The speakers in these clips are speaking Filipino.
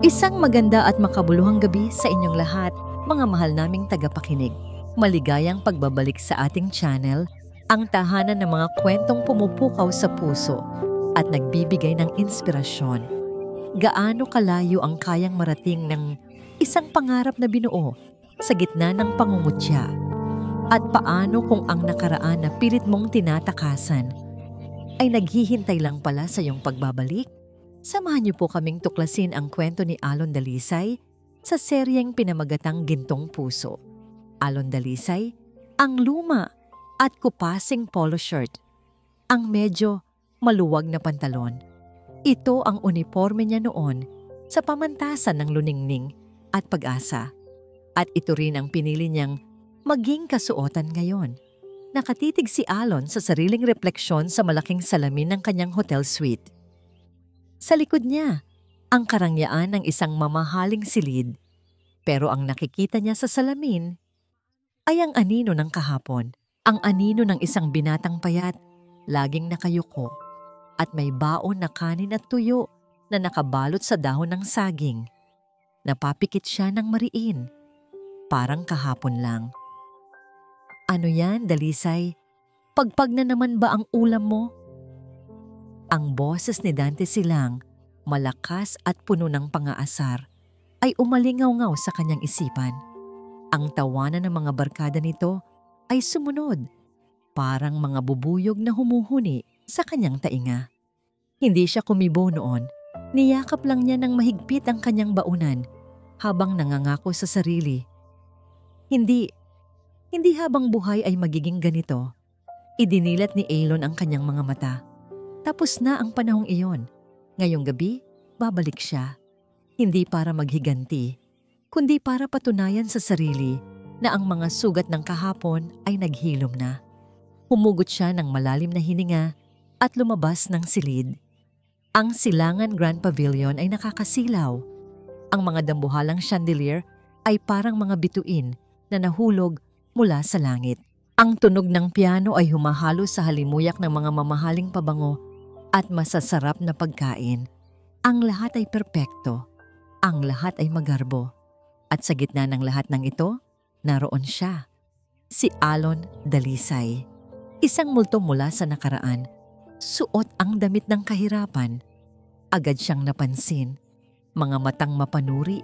Isang maganda at makabuluhang gabi sa inyong lahat, mga mahal naming tagapakinig. Maligayang pagbabalik sa ating channel, ang tahanan ng mga kwentong pumupukaw sa puso at nagbibigay ng inspirasyon. Gaano kalayo ang kayang marating ng isang pangarap na binuo sa gitna ng pangungutya? At paano kung ang nakaraan na pilit mong tinatakasan ay naghihintay lang pala sa iyong pagbabalik? Samahan niyo po kaming tuklasin ang kwento ni Alon Dalisay sa seryeng pinamagatang Gintong Puso. Alon Dalisay, ang luma at kupasing polo shirt, ang medyo maluwag na pantalon. Ito ang uniforme niya noon sa pamantasan ng luningning at pag-asa. At ito rin ang pinili niyang maging kasuotan ngayon. Nakatitig si Alon sa sariling refleksyon sa malaking salamin ng kanyang hotel suite. Sa likod niya, ang karangyaan ng isang mamahaling silid. Pero ang nakikita niya sa salamin ay ang anino ng kahapon. Ang anino ng isang binatang payat, laging nakayuko, at may baon na kanin at tuyo na nakabalot sa dahon ng saging. Napapikit siya ng mariin, parang kahapon lang. Ano yan, Dalisay? Pagpag na naman ba ang ulam mo? Ang boses ni Dante Silang, malakas at puno ng pang-aasar, ay umalingaw-ngaw sa kanyang isipan. Ang tawanan ng mga barkada nito ay sumunod, parang mga bubuyog na humuhuni sa kanyang tainga. Hindi siya kumibo noon, niyakap lang niya ng mahigpit ang kanyang baunan habang nangangako sa sarili. Hindi habang buhay ay magiging ganito. Idinilat ni Alon ang kanyang mga mata. Tapos na ang panahong iyon. Ngayong gabi, babalik siya. Hindi para maghiganti, kundi para patunayan sa sarili na ang mga sugat ng kahapon ay naghilom na. Humugot siya ng malalim na hininga at lumabas ng silid. Ang Silangan Grand Pavilion ay nakakasilaw. Ang mga dambuhalang chandelier ay parang mga bituin na nahulog mula sa langit. Ang tunog ng piano ay humahalo sa halimuyak ng mga mamahaling pabango at masasarap na pagkain. Ang lahat ay perpekto. Ang lahat ay magarbo. At sa gitna ng lahat ng ito, naroon siya. Si Alon Dalisay. Isang multo mula sa nakaraan. Suot ang damit ng kahirapan. Agad siyang napansin. Mga matang mapanuri.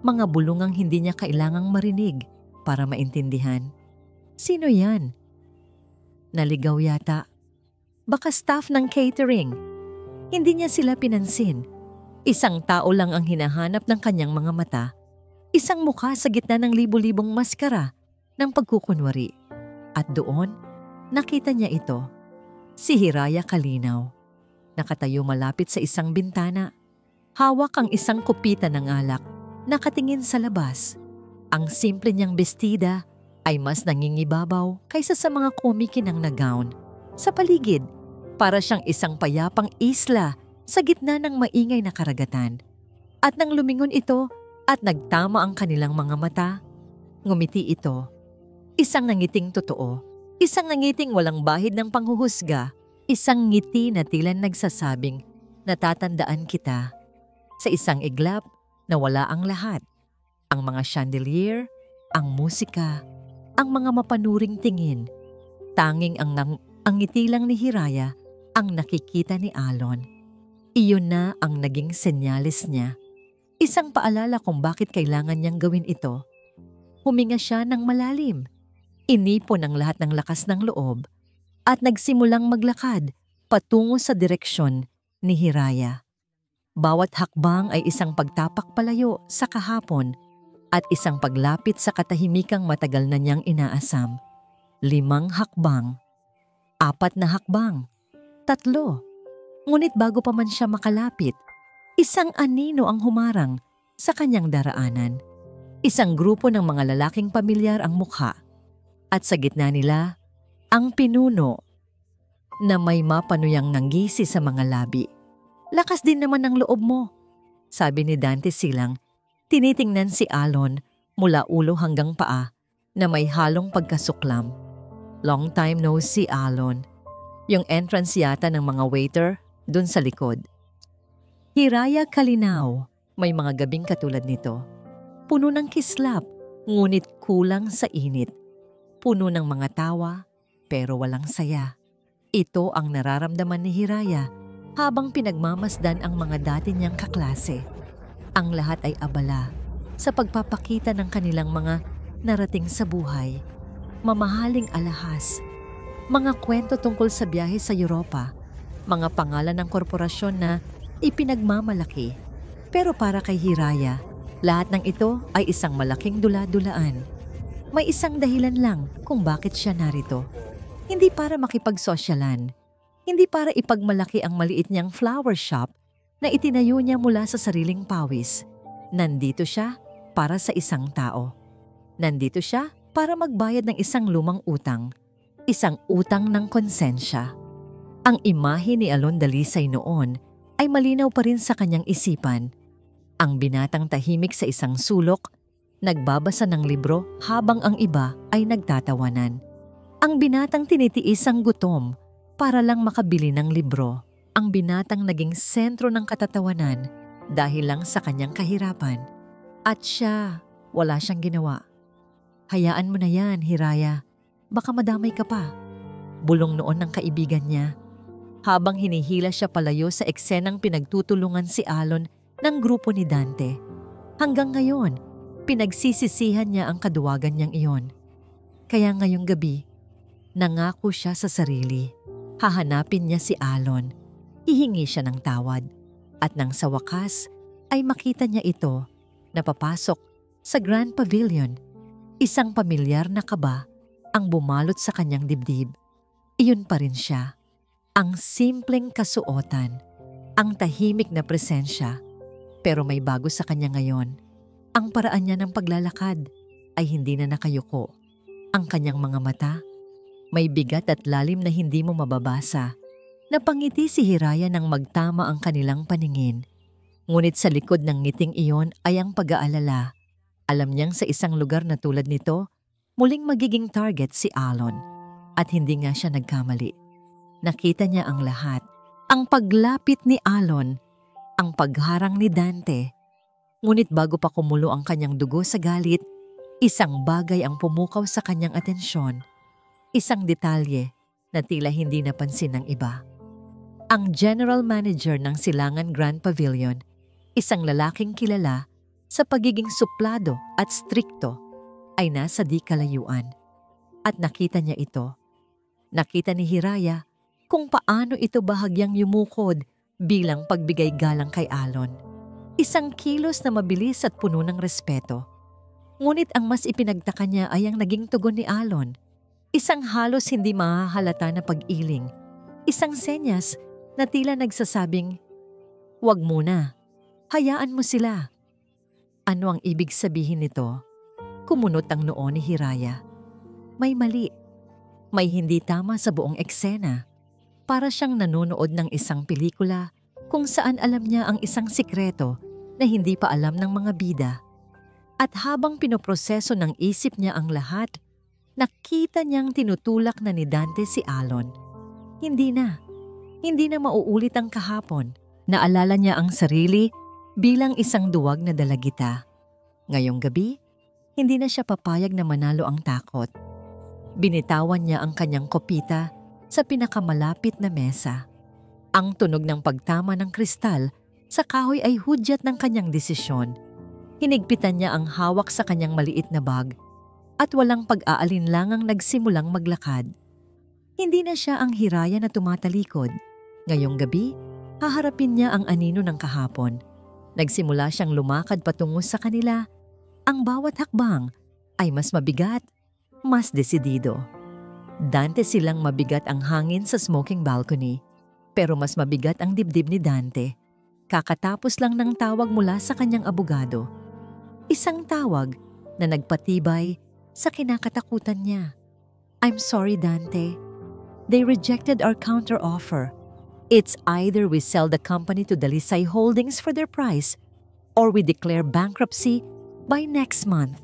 Mga bulungang hindi niya kailangang marinig para maintindihan. Sino yan? Naligaw yata. Baka staff ng catering. Hindi niya sila pinansin. Isang tao lang ang hinahanap ng kanyang mga mata. Isang mukha sa gitna ng libu-libong maskara ng pagkukunwari. At doon, nakita niya ito. Si Hiraya Kalinaw. Nakatayo malapit sa isang bintana. Hawak ang isang kupita ng alak. Nakatingin sa labas. Ang simple niyang bestida ay mas nangingibabaw kaysa sa mga komikinang na gown. Sa paligid, para siyang isang payapang isla sa gitna ng maingay na karagatan. At nang lumingon ito at nagtama ang kanilang mga mata, ngumiti ito. Isang nangiting totoo, isang nangiting walang bahid ng panghuhusga, isang ngiti na tila nagsasabing, natatandaan kita. Sa isang iglap na wala ang lahat, ang mga chandelier, ang musika, ang mga mapanuring tingin, tanging ang ngiti lang ni Hiraya ang nakikita ni Alon. Iyon na ang naging senyales niya. Isang paalala kung bakit kailangan niyang gawin ito. Huminga siya ng malalim. Inipon ang lahat ng lakas ng loob at nagsimulang maglakad patungo sa direksyon ni Hiraya. Bawat hakbang ay isang pagtapak palayo sa kahapon at isang paglapit sa katahimikang matagal na niyang inaasam. 5 hakbang. 4 na hakbang, 3. Ngunit bago pa man siya makalapit, isang anino ang humarang sa kanyang daraanan. Isang grupo ng mga lalaking pamilyar ang mukha. At sa gitna nila, ang pinuno na may mapanuyang nanggisi sa mga labi. Lakas din naman ng loob mo, sabi ni Dante Silang. Tinitingnan si Alon mula ulo hanggang paa na may halong pagkasuklam. Long time no see, Alon. Yung entrance yata ng mga waiter dun sa likod. Hiraya Kalinaw, May mga gabing katulad nito. Puno ng kislap, ngunit kulang sa init. Puno ng mga tawa, pero walang saya. Ito ang nararamdaman ni Hiraya habang pinagmamasdan ang mga dati niyang kaklase. Ang lahat ay abala sa pagpapakita ng kanilang mga narating sa buhay. Mamahaling alahas, mga kwento tungkol sa biyahe sa Europa, mga pangalan ng korporasyon na ipinagmamalaki. Pero para kay Hiraya, lahat ng ito ay isang malaking dula-dulaan. May isang dahilan lang kung bakit siya narito. Hindi para makipagsosyalan, hindi para ipagmalaki ang maliit niyang flower shop na itinayo niya mula sa sariling pawis. Nandito siya para sa isang tao. Nandito siya para magbayad ng isang lumang utang. Isang utang ng konsensya. Ang imahe ni Alon Dalisay noon ay malinaw pa rin sa kanyang isipan. Ang binatang tahimik sa isang sulok, nagbabasa ng libro habang ang iba ay nagtatawanan. Ang binatang tinitiis ang gutom para lang makabili ng libro. Ang binatang naging sentro ng katatawanan dahil lang sa kanyang kahirapan. At siya, wala siyang ginawa. Hayaan mo na yan, Hiraya. Baka madamay ka pa. Bulong noon ng kaibigan niya. Habang hinihila siya palayo sa eksenang pinagtutulungan si Alon ng grupo ni Dante. Hanggang ngayon, pinagsisisihan niya ang kaduwagan niyang iyon. Kaya ngayong gabi, nangako siya sa sarili. Hahanapin niya si Alon. Hihingi siya ng tawad. At nang sa wakas, ay makita niya ito na papasok sa Grand Pavilion. Isang pamilyar na kaba ang bumalot sa kanyang dibdib. Iyon pa rin siya. Ang simpleng kasuotan. Ang tahimik na presensya. Pero may bago sa kanya ngayon. Ang paraan niya ng paglalakad ay hindi na nakayuko. Ang kanyang mga mata, may bigat at lalim na hindi mo mababasa. Napangiti si Hiraya nang magtama ang kanilang paningin. Ngunit sa likod ng ngiting iyon ay ang pag-aalala. Alam niyang sa isang lugar na tulad nito, muling magiging target si Alon. At hindi nga siya nagkamali. Nakita niya ang lahat. Ang paglapit ni Alon, ang pagharang ni Dante. Ngunit bago pa kumulo ang kanyang dugo sa galit, isang bagay ang pumukaw sa kanyang atensyon. Isang detalye na tila hindi napansin ng iba. Ang general manager ng Silangan Grand Pavilion, isang lalaking kilala sa pagiging suplado at strikto, ay nasa di kalayuan. At nakita niya ito. Nakita ni Hiraya kung paano ito bahagyang yumukod bilang pagbigay galang kay Alon. Isang kilos na mabilis at puno ng respeto. Ngunit ang mas ipinagtaka niya ay ang naging tugon ni Alon. Isang halos hindi mahahalata na pag-iling. Isang senyas na tila nagsasabing, "Wag muna, hayaan mo sila." Ano ang ibig sabihin nito? Kumunot ang noo ni Hiraya. May mali. May hindi tama sa buong eksena. Para siyang nanonood ng isang pelikula kung saan alam niya ang isang sikreto na hindi pa alam ng mga bida. At habang pinoproseso ng isip niya ang lahat, nakita niyang tinutulak na ni Dante si Alon. Hindi na mauulit ang kahapon. Naalala niya ang sarili bilang isang duwag na dalagita. Ngayong gabi, hindi na siya papayag na manalo ang takot. Binitawan niya ang kanyang kopita sa pinakamalapit na mesa. Ang tunog ng pagtama ng kristal sa kahoy ay hudyat ng kanyang desisyon. Hinigpitan niya ang hawak sa kanyang maliit na bag at walang pag-aalinlangang nagsimulang maglakad. Hindi na siya ang Hiraya na tumatalikod. Ngayong gabi, haharapin niya ang anino ng kahapon. Nagsimula siyang lumakad patungo sa kanila. Ang bawat hakbang ay mas mabigat, mas desidido. Dante silang mabigat ang hangin sa smoking balcony, pero mas mabigat ang dibdib ni Dante. Kakatapos lang ng tawag mula sa kanyang abogado. Isang tawag na nagpatibay sa kinakatakutan niya. "I'm sorry, Dante. They rejected our counteroffer. It's either we sell the company to Dalisay Holdings for their price or we declare bankruptcy by next month."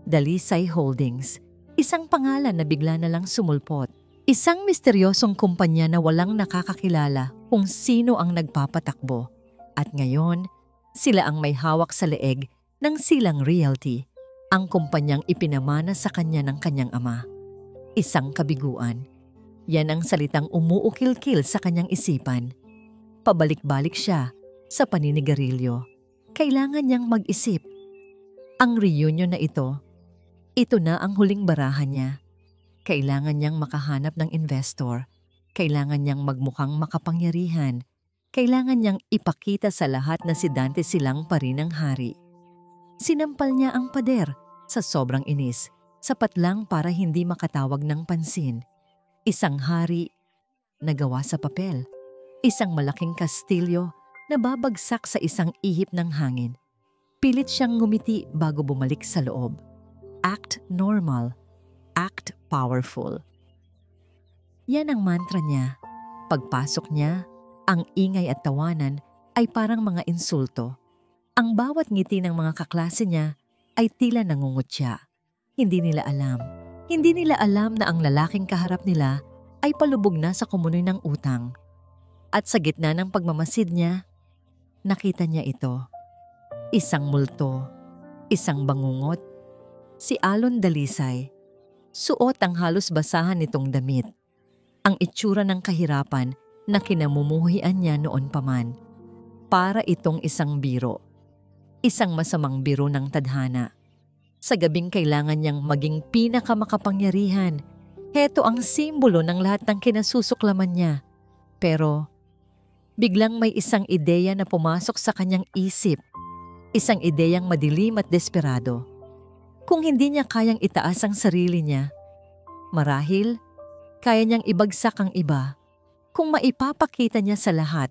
Dalisay Holdings, isang pangalan na bigla na lang sumulpot. Isang misteryosong kumpanya na walang nakakakilala kung sino ang nagpapatakbo. At ngayon, Sila ang may hawak sa leeg ng Silang Realty, ang kumpanyang ipinamana sa kanya ng kanyang ama. Isang kabiguan. Yan ang salitang umuukil-kil sa kanyang isipan. Pabalik-balik siya sa paninigarilyo. Kailangan niyang mag-isip. Ang reunion na ito na ang huling barahan niya. Kailangan niyang makahanap ng investor. Kailangan niyang magmukhang makapangyarihan. Kailangan niyang ipakita sa lahat na si Dante Silang pa rin ang hari. Sinampal niya ang pader sa sobrang inis, sapat lang para hindi makatawag ng pansin. Isang hari na gawa sa papel. Isang malaking kastilyo na babagsak sa isang ihip ng hangin. Pilit siyang ngumiti bago bumalik sa loob. Act normal. Act powerful. Yan ang mantra niya. Pagpasok niya, ang ingay at tawanan ay parang mga insulto. Ang bawat ngiti ng mga kaklase niya ay tila nangungutya. Hindi nila alam. Hindi nila alam na ang lalaking kaharap nila ay palubog na sa kumunoy ng utang. At sa gitna ng pagmamasid niya, nakita niya ito. Isang multo, isang bangungot, si Alon Dalisay. Suot ang halos basahan nitong damit. Ang itsura ng kahirapan na kinamumuhian niya noon pa man. Para itong isang biro. Isang masamang biro ng tadhana. Sa gabing kailangan niyang maging pinakamakapangyarihan. Heto ang simbolo ng lahat ng kinasusuklaman niya. Pero biglang may isang ideya na pumasok sa kanyang isip. Isang ideyang madilim at desperado. Kung hindi niya kayang itaas ang sarili niya, marahil kaya niyang ibagsak ang iba. Kung maipapakita niya sa lahat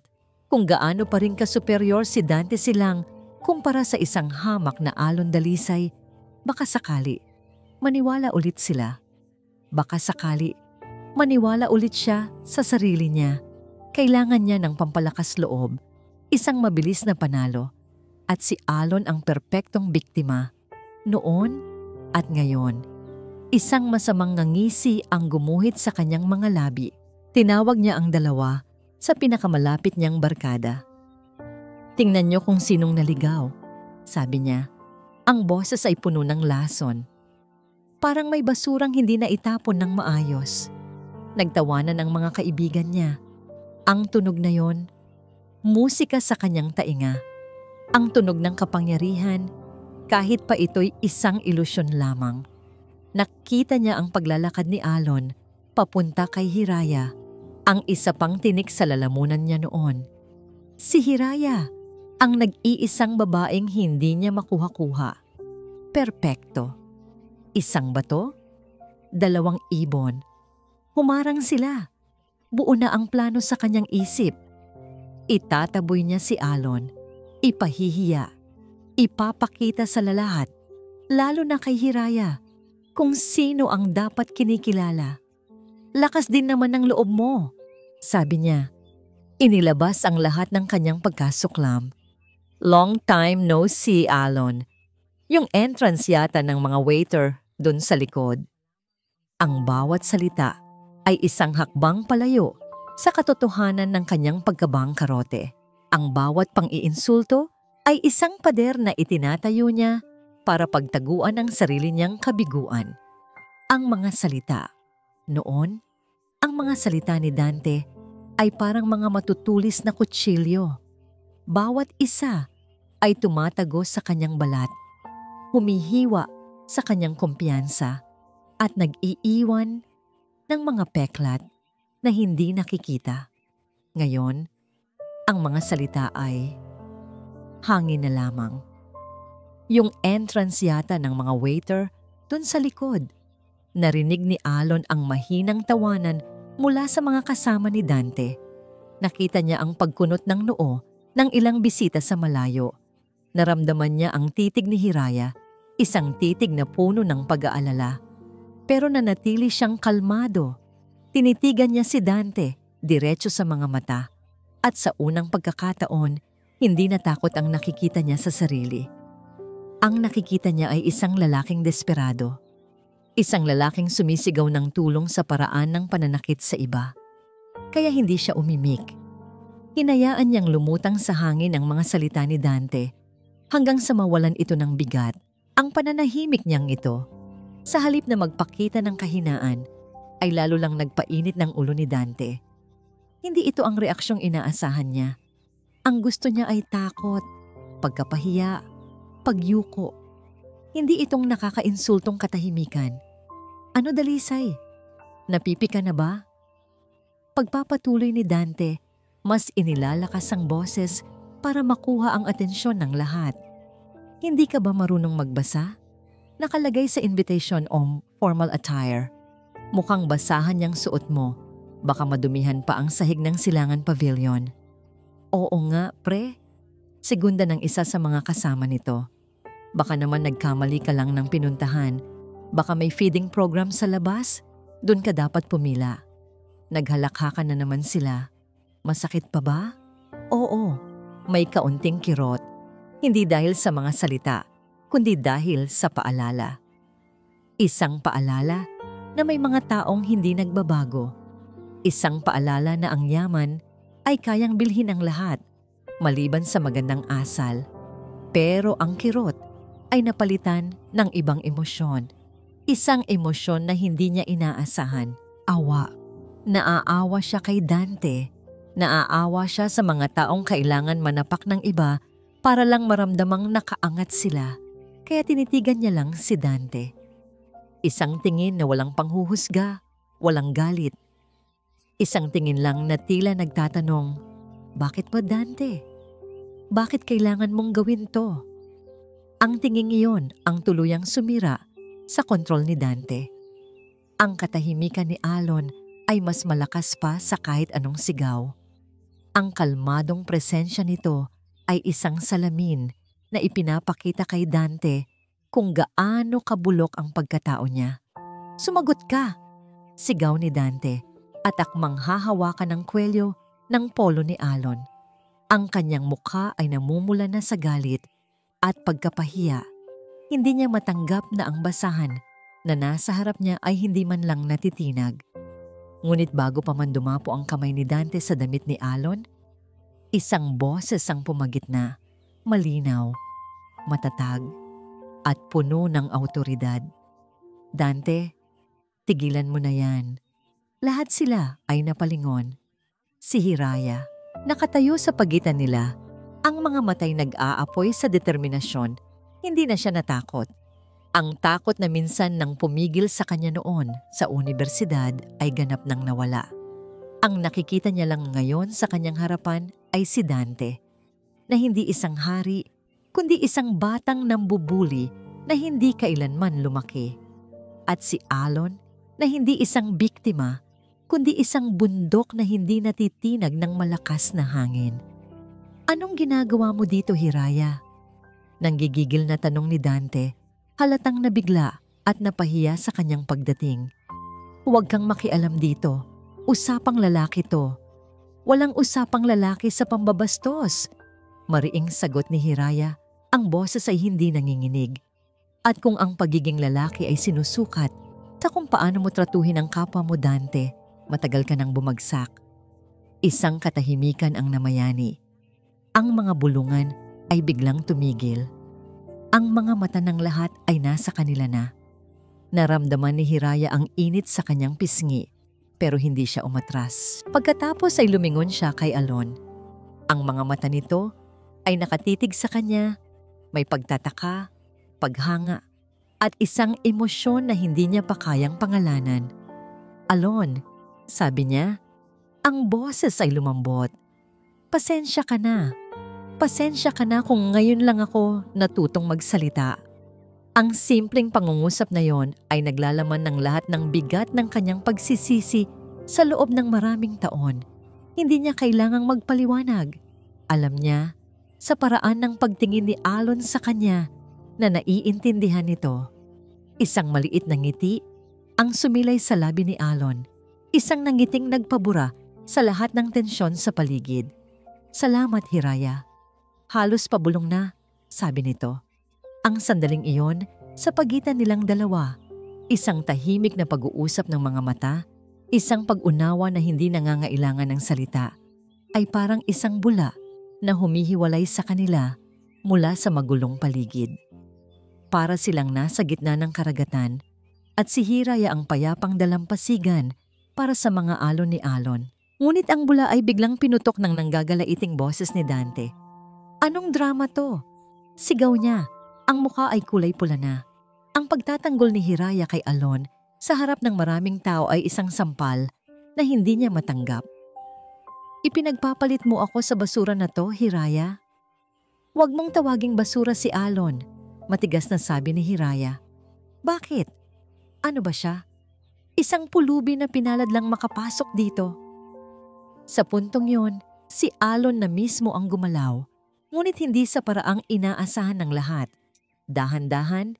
kung gaano pa rin ka-superior si Dante Silang kumpara sa isang hamak na Alon Dalisay, baka sakali maniwala ulit sila. Baka sakali maniwala ulit siya sa sarili niya. Kailangan niya ng pampalakas loob, isang mabilis na panalo, at si Alon ang perpektong biktima. Noon at ngayon, isang masamang ngangisi ang gumuhit sa kanyang mga labi. Tinawag niya ang dalawa sa pinakamalapit niyang barkada. "Tingnan niyo kung sinong naligaw," sabi niya. Ang boses ay puno ng lason. Parang may basurang hindi na itapon ng maayos. Nagtawanan ang mga kaibigan niya. Ang tunog na yon, musika sa kanyang tainga. Ang tunog ng kapangyarihan, kahit pa ito'y isang ilusyon lamang. Nakita niya ang paglalakad ni Alon papunta kay Hiraya, ang isa pang tinik sa lalamunan niya noon. Si Hiraya, ang nag-iisang babaeng hindi niya makuha-kuha. Perpekto. Isang bato, 2 ibon. Humarang sila. Buo na ang plano sa kanyang isip. Itataboy niya si Alon. Ipahihiya. Ipapakita sa lahat, lalo na kay Hiraya, kung sino ang dapat kinikilala. "Lakas din naman ng loob mo," sabi niya. Inilabas ang lahat ng kanyang pagkasuklam. "Long time no see, Alon." Yung entrance yata ng mga waiter dun sa likod. Ang bawat salita ay isang hakbang palayo sa katotohanan ng kanyang pagkabangkarote. Ang bawat pang-iinsulto ay isang pader na itinatayo niya para pagtaguan ang sarili niyang kabiguan. Ang mga salita. Noon, ang mga salita ni Dante ay parang mga matutulis na kutsilyo. Bawat isa ay tumatagos sa kanyang balat, humihiwa sa kanyang kumpiyansa at nag-iiwan ng mga peklat na hindi nakikita. Ngayon, ang mga salita ay hangin na lamang. Yung entrance yata ng mga waiter dun sa likod. Narinig ni Alon ang mahinang tawanan mula sa mga kasama ni Dante. Nakita niya ang pagkunot ng noo ng ilang bisita sa malayo. Naramdaman niya ang titig ni Hiraya, isang titig na puno ng pag-aalala. Pero nanatili siyang kalmado. Tinitigan niya si Dante, diretso sa mga mata. At sa unang pagkakataon, hindi natakot ang nakikita niya sa sarili. Ang nakikita niya ay isang lalaking desperado. Isang lalaking sumisigaw ng tulong sa paraan ng pananakit sa iba. Kaya hindi siya umimik. Hinayaan niyang lumutang sa hangin ang mga salita ni Dante hanggang sa mawalan ito ng bigat ang pananahimik niyang ito. Sa halip na magpakita ng kahinaan, ay lalo lang nagpainit ng ulo ni Dante. Hindi ito ang reaksyong inaasahan niya. Ang gusto niya ay takot, pagkapahiya, pagyuko. Hindi itong nakakainsultong katahimikan. Ano dalisay? Napipi ka na ba? Pagpapatuloy ni Dante, mas inilalakas ang boses para makuha ang atensyon ng lahat. Hindi ka ba marunong magbasa? Nakalagay sa invitation o formal attire. Mukhang basahan niyang suot mo. Baka madumihan pa ang sahig ng Silangan Pavilion. Oo nga, pre. Segunda ng isa sa mga kasama nito. Baka naman nagkamali ka lang ng pinuntahan. Baka may feeding program sa labas. Doon ka dapat pumila. Naghalakha ka na naman sila. Masakit pa ba? Oo, may kaunting kirot. Hindi dahil sa mga salita, kundi dahil sa paalala. Isang paalala na may mga taong hindi nagbabago. Isang paalala na ang yaman ay kayang bilhin ang lahat, maliban sa magandang asal. Pero ang kirot ay napalitan ng ibang emosyon. Isang emosyon na hindi niya inaasahan, awa. Naaawa siya kay Dante. Naaawa siya sa mga taong kailangan manapak ng iba para lang maramdamang nakaangat sila. Kaya tinitigan niya lang si Dante. Isang tingin na walang panghuhusga, walang galit. Isang tingin lang na tila nagtatanong, bakit ba Dante? Bakit kailangan mong gawin to? Ang tingin iyon ang tuluyang sumira sa kontrol ni Dante. Ang katahimikan ni Alon ay mas malakas pa sa kahit anong sigaw. Ang kalmadong presensya nito ay isang salamin na ipinapakita kay Dante kung gaano kabulok ang pagkatao niya. Sumagot ka! Sigaw ni Dante at akmang hahawakan ng kwelyo ng polo ni Alon. Ang kanyang mukha ay namumula na sa galit at pagkapahiya. Hindi niya matanggap na ang basahan na nasa harap niya ay hindi man lang natitinag. Ngunit bago pa man dumapo ang kamay ni Dante sa damit ni Alon, isang boses ang pumagitna, malinaw, matatag, at puno ng awtoridad. Dante, tigilan mo na yan. Lahat sila ay napalingon. Si Hiraya, nakatayo sa pagitan nila, ang mga matay nag-aapoy sa determinasyon, hindi na siya natakot. Ang takot na minsan nang pumigil sa kanya noon sa unibersidad ay ganap nang nawala. Ang nakikita niya lang ngayon sa kanyang harapan ay si Dante, na hindi isang hari, kundi isang batang nambubuli na hindi kailanman lumaki. At si Alon na hindi isang biktima, kundi isang bundok na hindi natitinag ng malakas na hangin. Anong ginagawa mo dito, Hiraya? Nanggigigil na tanong ni Dante, halatang nabigla at napahiya sa kanyang pagdating. Huwag kang makialam dito. Usapang lalaki to. Walang usapang lalaki sa pambabastos. Mariing sagot ni Hiraya, ang boses ay hindi nanginginig. At kung ang pagiging lalaki ay sinusukat sa kung paano mo tratuhin ang kapwa mo, Dante, matagal ka nang bumagsak. Isang katahimikan ang namayani. Ang mga bulungan ay biglang tumigil. Ang mga mata ng lahat ay nasa kanila na. Naramdaman ni Hiraya ang init sa kanyang pisngi, pero hindi siya umatras. Pagkatapos ay lumingon siya kay Alon. Ang mga mata nito ay nakatitig sa kanya, may pagtataka, paghanga, at isang emosyon na hindi niya pa kayang pangalanan. Alon, sabi niya, ang boses ay lumambot. Pasensya ka na. Pasensya ka na kung ngayon lang ako natutong magsalita. Ang simpleng pangungusap na yon ay naglalaman ng lahat ng bigat ng kanyang pagsisisi sa loob ng maraming taon. Hindi niya kailangang magpaliwanag. Alam niya, sa paraan ng pagtingin ni Alon sa kanya, na naiintindihan nito. Isang maliit na ngiti ang sumilay sa labi ni Alon. Isang nangiting nagpabura sa lahat ng tensyon sa paligid. Salamat, Hiraya. Halos pabulong na, sabi nito. Ang sandaling iyon, sa pagitan nilang dalawa, isang tahimik na pag-uusap ng mga mata, isang pag-unawa na hindi nangangailangan ng salita. ay parang isang bula na humihiwalay sa kanila mula sa magulong paligid. Para silang nasa gitna ng karagatan at si Hiraya ang payapang dalampasigan para sa mga alon ni Alon. Ngunit ang bula ay biglang pinutok ng nanggagalaiting boses ni Dante. Anong drama to? Sigaw niya. Ang mukha ay kulay pula na. Ang pagtatanggol ni Hiraya kay Alon sa harap ng maraming tao ay isang sampal na hindi niya matanggap. Ipinagpapalit mo ako sa basura na to, Hiraya? Huwag mong tawaging basura si Alon, matigas na sabi ni Hiraya. Bakit? Ano ba siya? Isang pulubi na pinalad lang makapasok dito. Sa puntong yon, si Alon na mismo ang gumalaw, ngunit hindi sa paraang inaasahan ng lahat. Dahan-dahan,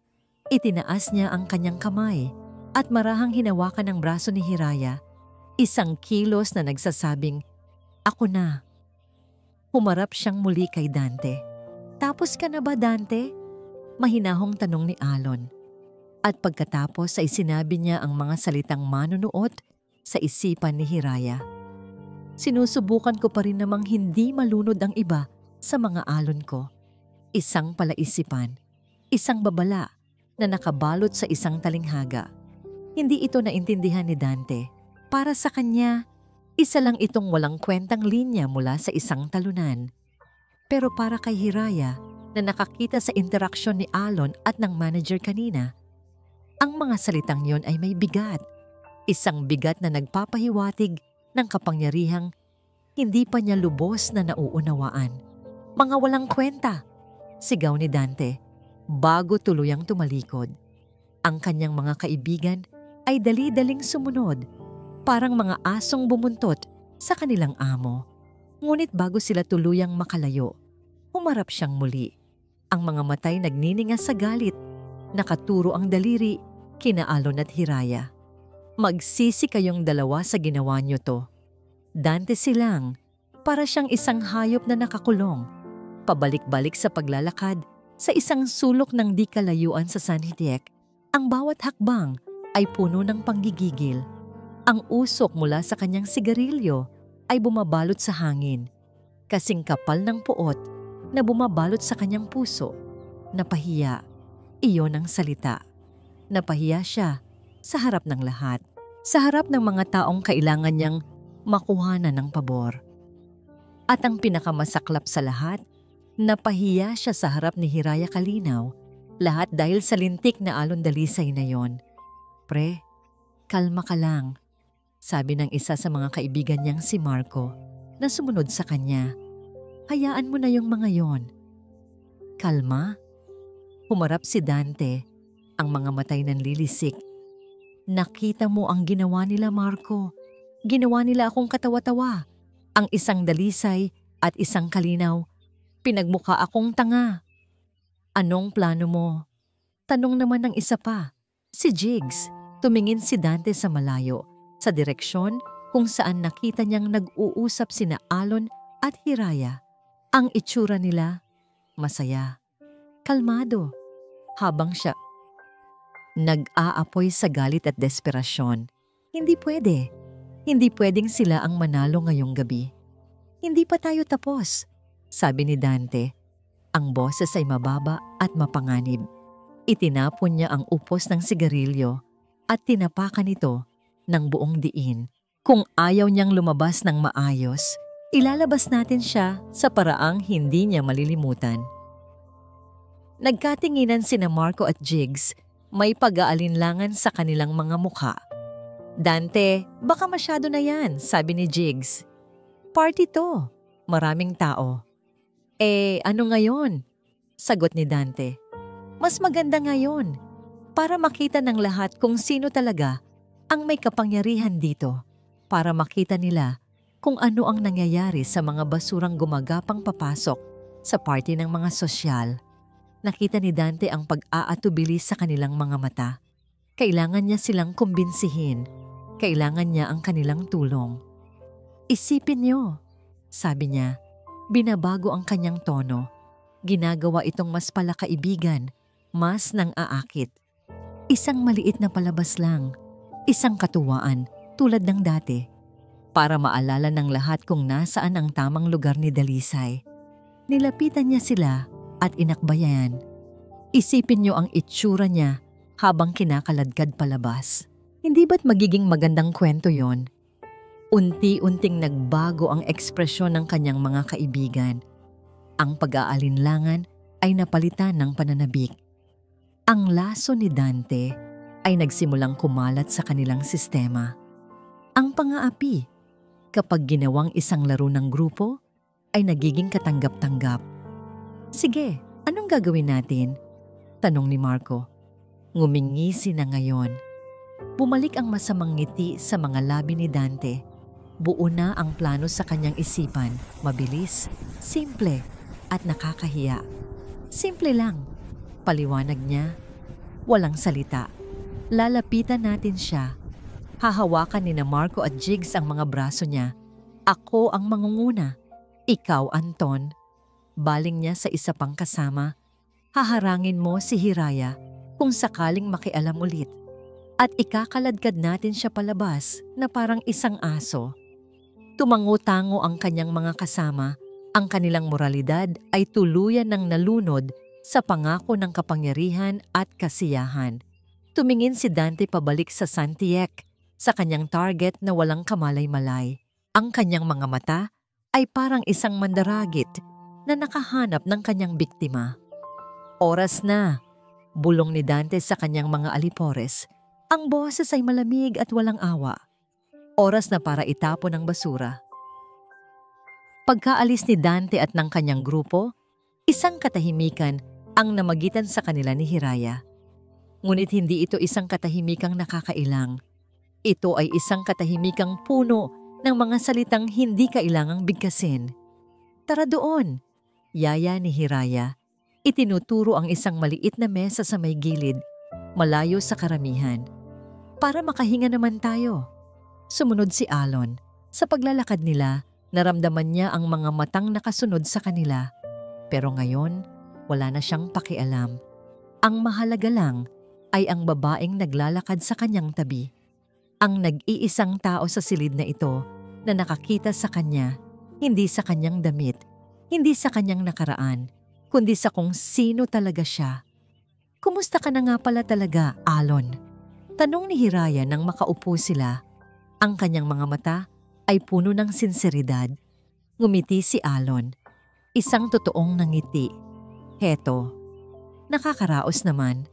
itinaas niya ang kanyang kamay at marahang hinawakan ng braso ni Hiraya, isang kilos na nagsasabing, "Ako na." Humarap siyang muli kay Dante. "Tapos ka na ba, Dante?" Mahinahong tanong ni Alon. At pagkatapos ay sinabi niya ang mga salitang manunuot sa isipan ni Hiraya. "Sinusubukan ko pa rin namang hindi malunod ang iba sa mga alon ko. Isang palaisipan, isang babala na nakabalot sa isang talinghaga." Hindi ito naintindihan ni Dante. Para sa kanya, isa lang itong walang kwentang linya mula sa isang talunan. Pero para kay Hiraya na nakakita sa interaksyon ni Alon at ng manager kanina, ang mga salitang yon ay may bigat. Isang bigat na nagpapahiwatig ng kapangyarihang hindi pa niya lubos na nauunawaan. "Mga walang kwenta!" sigaw ni Dante bago tuluyang tumalikod. Ang kanyang mga kaibigan ay dali-daling sumunod, parang mga asong bumuntot sa kanilang amo. Ngunit bago sila tuluyang makalayo, humarap siyang muli. Ang mga matay nagniningas sa galit, nakaturo ang daliri kina Alon at Hiraya. "Magsisi kayong dalawa sa ginawa niyo to." Dante silang, para siyang isang hayop na nakakulong, pabalik-balik sa paglalakad sa isang sulok ng di kalayuan sa Sanhedrin. Ang bawat hakbang ay puno ng panggigigil. Ang usok mula sa kanyang sigarilyo ay bumabalot sa hangin, kasing kapal ng puot na bumabalot sa kanyang puso. Napahiya, iyon ang salita. Napahiya siya sa harap ng lahat, sa harap ng mga taong kailangan niyang makuhanan ng pabor. At ang pinakamasaklap sa lahat, napahiya siya sa harap ni Hiraya Kalinaw, lahat dahil sa lintik na alon-dalisay na yon. "Pre, kalma ka lang," sabi ng isa sa mga kaibigan niyang si Marco na sumunod sa kanya. "Hayaan mo na yung mga yon." "Kalma?" Humarap si Dante, ang mga matay nanlilisik. "Nakita mo ang ginawa nila, Marco. Ginawa nila akong katawa-tawa. Ang isang dalisay at isang kalinaw. Pinagmukha akong tanga." "Anong plano mo?" tanong naman ng isa pa, si Jigs. Tumingin si Dante sa malayo, sa direksyon kung saan nakita niyang nag-uusap sina Alon at Hiraya. Ang itsura nila, masaya, kalmado, habang siya nag-aapoy sa galit at desperasyon. Hindi pwede. Hindi pwedeng sila ang manalo ngayong gabi. "Hindi pa tayo tapos," sabi ni Dante. Ang boses ay mababa at mapanganib. Itinapon niya ang upos ng sigarilyo at tinapakan ito ng buong diin. "Kung ayaw niyang lumabas ng maayos, ilalabas natin siya sa paraang hindi niya malilimutan." Nagkatinginan sina Marco at Jigs, may pag-aalinlangan sa kanilang mga mukha. "Dante, baka masyado na yan," sabi ni Jigs. "Party to. Maraming tao." Ano ngayon?" sagot ni Dante. "Mas maganda ngayon, para makita ng lahat kung sino talaga ang may kapangyarihan dito, para makita nila kung ano ang nangyayari sa mga basurang gumagapang papasok sa party ng mga sosyal." Nakita ni Dante ang pag-aatubili sa kanilang mga mata. Kailangan niya silang kumbinsihin. Kailangan niya ang kanilang tulong. "Isipin niyo," sabi niya. Binabago ang kanyang tono. Ginagawa itong mas palakaibigan, mas nang aakit. "Isang maliit na palabas lang, isang katuwaan tulad ng dati. para maalala ng lahat kung nasaan ang tamang lugar ni Dalisay. Nilapitan niya sila at inakbayan. Isipin niyo ang itsura niya habang kinakaladkad palabas. Hindi ba't magiging magandang kwento yon? Unti-unting nagbago ang ekspresyon ng kanyang mga kaibigan. Ang pag-aalinlangan ay napalitan ng pananabik. Ang laso ni Dante ay nagsimulang kumalat sa kanilang sistema. Ang pang-aapi, kapag ginawang isang laro ng grupo, ay nagiging katanggap-tanggap. Sige, anong gagawin natin? Tanong ni Marco. Ngumingisi na ngayon. Bumalik ang masamang ngiti sa mga labi ni Dante. Buo na ang plano sa kanyang isipan. Mabilis, simple, at nakakahiya. Simple lang. Paliwanag niya. Walang salita. Lalapitan natin siya. Hahawakan ni na Marco at Jigs ang mga braso niya. Ako ang mangunguna. Ikaw, Anton. Baling niya sa isa pang kasama. Haharangin mo si Hiraya kung sakaling makialam ulit. At ikakaladkad natin siya palabas na parang isang aso. Tumango-tango ang kanyang mga kasama. Ang kanilang moralidad ay tuluyan ng nalunod sa pangako ng kapangyarihan at kasiyahan. Tumingin si Dante pabalik sa Santiek, sa kanyang target na walang kamalay-malay. Ang kanyang mga mata ay parang isang mandaragit na nakahanap ng kanyang biktima. Oras na, bulong ni Dante sa kanyang mga alipores. Ang boses ay malamig at walang awa. Oras na para itapon ang basura. Pagkaalis ni Dante at ng kanyang grupo, isang katahimikan ang namagitan sa kanila ni Hiraya. Ngunit hindi ito isang katahimikang nakakailang. Ito ay isang katahimikang puno ng mga salitang hindi kailangang bigkasin. Tara doon, yaya ni Hiraya. Itinuturo ang isang maliit na mesa sa may gilid, malayo sa karamihan. Para makahinga naman tayo. Sumunod si Alon. Sa paglalakad nila, naramdaman niya ang mga matang nakasunod sa kanila. Pero ngayon, wala na siyang pakialam. Ang mahalaga lang ay ang babaeng naglalakad sa kanyang tabi. Ang nag-iisang tao sa silid na ito na nakakita sa kanya, hindi sa kanyang damit, hindi sa kanyang nakaraan, kundi sa kung sino talaga siya. Kumusta ka na nga pala talaga, Alon? Tanong ni Hiraya nang makaupo sila. Ang kanyang mga mata ay puno ng sinseridad. Ngumiti si Alon. Isang totoong nangiti. Heto. Nakakaraos naman.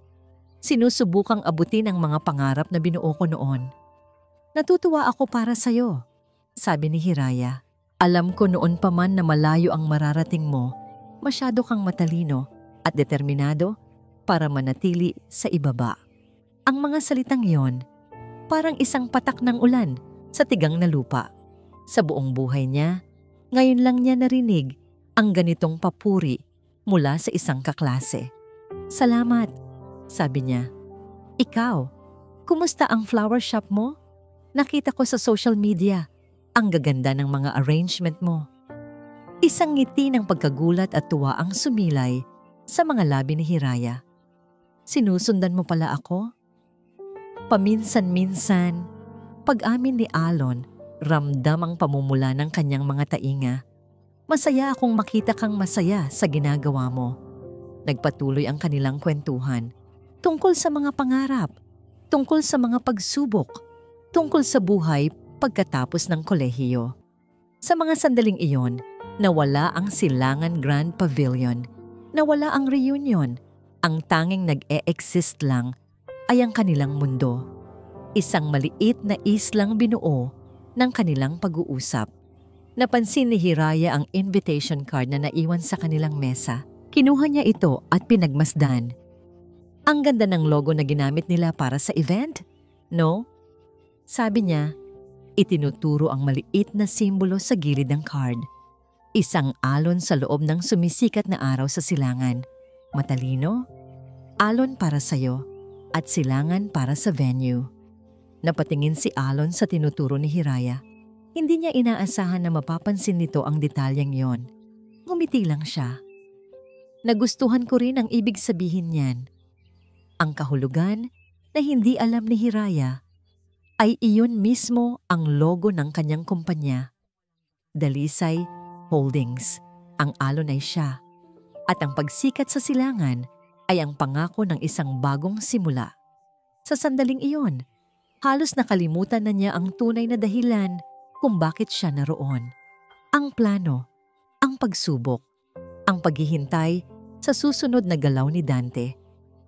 Sinusubukang abutin ang mga pangarap na binuo ko noon. Natutuwa ako para sa'yo, sabi ni Hiraya. Alam ko noon pa man na malayo ang mararating mo, masyado kang matalino at determinado para manatili sa ibaba. Ang mga salitang iyon, parang isang patak ng ulan sa tigang na lupa. Sa buong buhay niya, ngayon lang niya narinig ang ganitong papuri mula sa isang kaklase. Salamat, sabi niya. Ikaw, kumusta ang flower shop mo? Nakita ko sa social media, ang gaganda ng mga arrangement mo. Isang ngiti ng pagkagulat at tuwa ang sumilay sa mga labi ni Hiraya. Sinusundan mo pala ako? Paminsan-minsan, pag-amin ni Alon, ramdam ang pamumula ng kanyang mga tainga. Masaya akong makita kang masaya sa ginagawa mo. Nagpatuloy ang kanilang kwentuhan. Tungkol sa mga pangarap, tungkol sa mga pagsubok, tungkol sa buhay pagkatapos ng kolehiyo. Sa mga sandaling iyon, nawala ang Silangan Grand Pavilion, nawala ang reunion. Ang tanging nag-e-exist lang ay ang kanilang mundo. Isang maliit na islang binuo ng kanilang pag-uusap. Napansin ni Hiraya ang invitation card na naiwan sa kanilang mesa. Kinuha niya ito at pinagmasdan. Ang ganda ng logo na ginamit nila para sa event, no? Sabi niya, itinuturo ang maliit na simbolo sa gilid ng card. Isang alon sa loob ng sumisikat na araw sa silangan. Matalino, alon para sa'yo, at silangan para sa venue. Napatingin si Alon sa tinuturo ni Hiraya. Hindi niya inaasahan na mapapansin nito ang detalyeng yon. Ngumiti lang siya. Nagustuhan ko rin ang ibig sabihin niyan. Ang kahulugan na hindi alam ni Hiraya ay iyon mismo ang logo ng kanyang kumpanya. Dalisay Holdings. Ang alon ay siya. At ang pagsikat sa silangan ay ang pangako ng isang bagong simula. Sa sandaling iyon, halos nakalimutan na niya ang tunay na dahilan kung bakit siya naroon. Ang plano, ang pagsubok, ang paghihintay sa susunod na galaw ni Dante.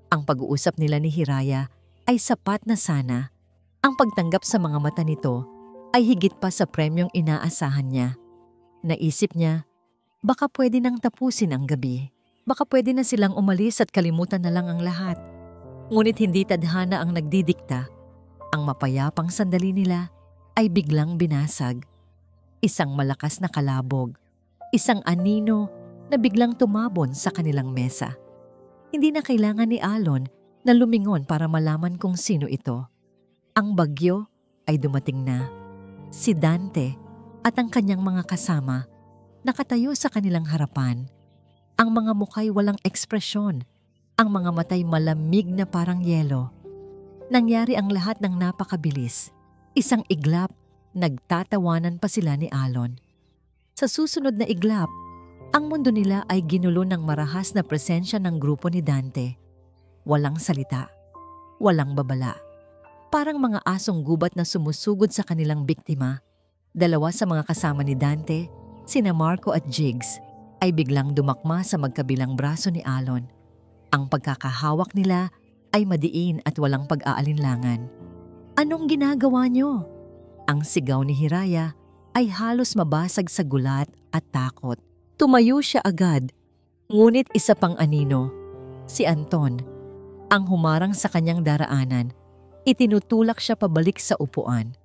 Ang pag-uusap nila ni Hiraya ay sapat na sana. Ang pagtanggap sa mga mata nito ay higit pa sa premyong inaasahan niya. Naisip niya, baka pwede nang tapusin ang gabi. Baka pwede na silang umalis at kalimutan na lang ang lahat. Ngunit hindi tadhana ang nagdidikta. Ang mapayapang sandali nila ay biglang binasag. Isang malakas na kalabog. Isang anino na biglang tumabon sa kanilang mesa. Hindi na kailangan ni Alon na lumingon para malaman kung sino ito. Ang bagyo ay dumating na. Si Dante at ang kanyang mga kasama nakatayo sa kanilang harapan. Ang mga mukhay walang ekspresyon. Ang mga matay malamig na parang yelo. Nangyari ang lahat ng napakabilis. Isang iglap, nagtatawanan pa sila ni Alon. Sa susunod na iglap, ang mundo nila ay ginulo ng marahas na presensya ng grupo ni Dante. Walang salita, walang babala. Parang mga asong gubat na sumusugod sa kanilang biktima. Dalawa sa mga kasama ni Dante, sina Marco at Jigs, ay biglang dumakma sa magkabilang braso ni Alon. Ang pagkakahawak nila ay madiin at walang pag-aalinlangan. "Anong ginagawa niyo?" Ang sigaw ni Hiraya ay halos mabasag sa gulat at takot. Tumayo siya agad, ngunit isa pang anino, si Anton, ang humarang sa kanyang daraanan. Itinutulak siya pabalik sa upuan.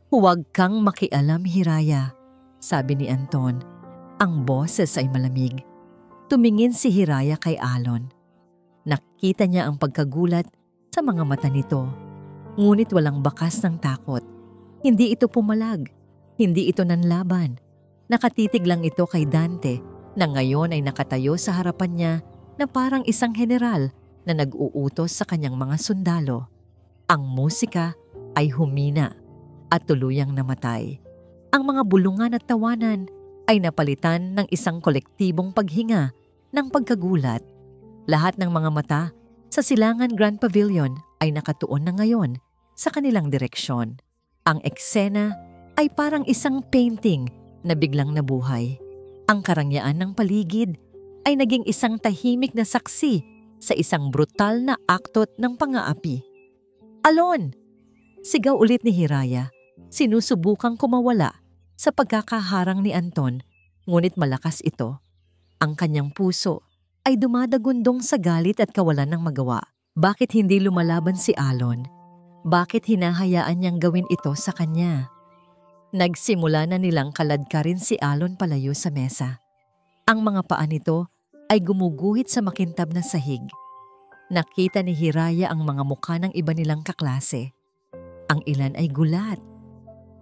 "Huwag kang makialam, Hiraya," sabi ni Anton. Ang boses ay malamig. Tumingin si Hiraya kay Alon. Nakita niya ang pagkagulat sa mga mata nito, ngunit walang bakas ng takot. Hindi ito pumalag, hindi ito nanlaban. Nakatitig lang ito kay Dante na ngayon ay nakatayo sa harapan niya na parang isang general na nag-uutos sa kanyang mga sundalo. Ang musika ay humina at tuluyang namatay. Ang mga bulungan at tawanan ay napalitan ng isang kolektibong paghinga ng pagkagulat. Lahat ng mga mata sa Silangan Grand Pavilion ay nakatuon na ngayon sa kanilang direksyon. Ang eksena ay parang isang painting na biglang nabuhay. Ang karangyaan ng paligid ay naging isang tahimik na saksi sa isang brutal na aktot ng pang-aapi. "Alon!" Sigaw ulit ni Hiraya. Sinusubukang kumawala sa pagkakaharang ni Anton, ngunit malakas ito. Ang kanyang puso ay dumadagundong sa galit at kawalan ng magawa. Bakit hindi lumalaban si Alon? Bakit hinahayaan niyang gawin ito sa kanya? Nagsimula na nilang kaladkarin si Alon palayo sa mesa. Ang mga paa nito ay gumuguhit sa makintab na sahig. Nakita ni Hiraya ang mga mukha ng iba nilang kaklase. Ang ilan ay gulat.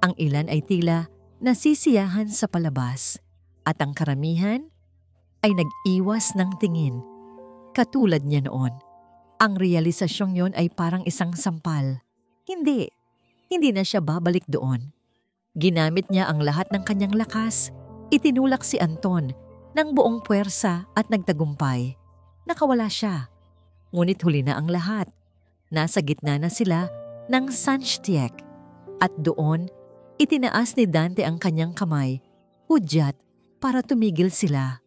Ang ilan ay tila nasisiyahan sa palabas. At ang karamihan ay nag-iwas ng tingin. Katulad niya noon. Ang realisasyong yon ay parang isang sampal. Hindi na siya babalik doon. Ginamit niya ang lahat ng kanyang lakas. Itinulak si Anton ng buong puwersa at nagtagumpay. Nakawala siya. Ngunit huli na ang lahat. Nasa gitna na sila ng Sanchtiek. At doon, itinaas ni Dante ang kanyang kamay, hudyat, para tumigil sila.